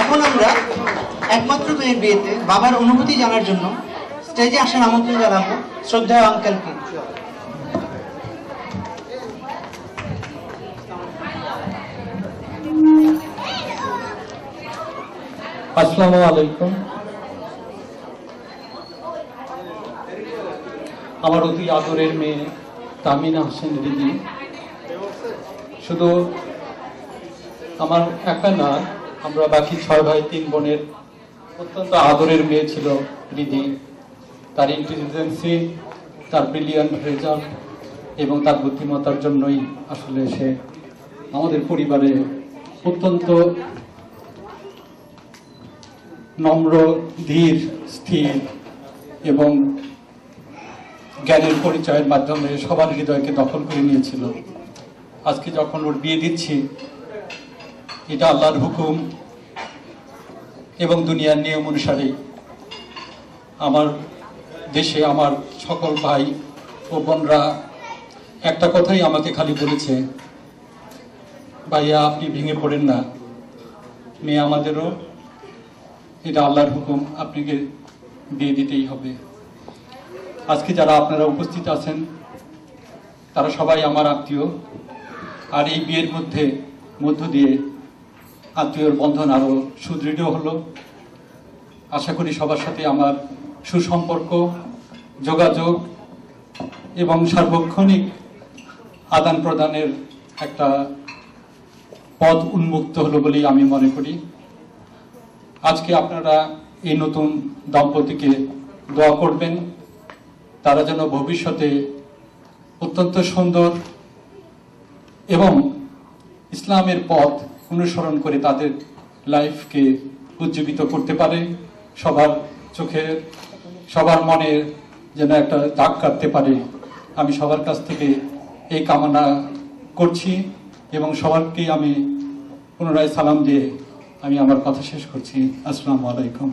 এখন আমরা একমাত্র মেয়ের বিয়েতে বাবার অনুভূতি জানার জন্য স্টেজে আসার আমন্ত্রণ জানাবো শ্রদ্ধেয় আঙ্কেলকে। আসসালামু আলাইকুম। আমার অতি আদরের মেয়ে তামিনা হোসেন দিদি শুধু আমার একা না, আমরা বাকি 6 ভাই 3 বোনের অত্যন্ত আদরের মেয়ে ছিল দিদি। তার ইন্টেলিজেন্সি, তার ব্রিলিয়ান্ট রেজাল্ট এবং তার বুদ্ধিমত্তার জন্যই আসলে সে আমাদের পরিবারে অত্যন্ত নম্র, ধীর, স্থির এবং জ্ঞানের পরিচয়ের মাধ্যমে সবার হৃদয়কে দখল করে নিয়েছিল। আজকে যখন ওর বিয়ে দিচ্ছি, এটা আল্লাহর হুকুম এবং দুনিয়ার নিয়ম অনুসারে আমার দেশে আমার সকল ভাই ও বোনরা একটা কথাই আমাকে খালি বলেছে, ভাইয়া আপনি ভেঙে পড়েন না, মেয়ে আমাদেরও, এটা আল্লাহর হুকুম, আপনাকে বিয়ে দিতেই হবে। আজকে যারা আপনারা উপস্থিত আছেন তারা সবাই আমার আত্মীয়, আর এই বিয়ের মধ্য দিয়ে আত্মীয়র বন্ধন আরো সুদৃঢ় হলো। আশা করি সবার সাথে আমার সুসম্পর্ক, যোগাযোগ এবং সার্বক্ষণিক আদান প্রদানের একটা পথ উন্মুক্ত হলো বলেই আমি মনে করি। আজকে আপনারা এই নতুন দম্পতিকে দোয়া করবেন, তারা যেন ভবিষ্যতে অত্যন্ত সুন্দর এবং ইসলামের পথ অনুসরণ করে তাদের লাইফকে উজ্জীবিত করতে পারে, সবার চোখে সবার মনে যেন একটা দাগ কাটতে পারে। আমি সবার কাছ থেকে এই কামনা করছি এবং সবারকেই আমি পুনরায় সালাম দিয়ে আমি আমার কথা শেষ করছি। আসসালামু আলাইকুম।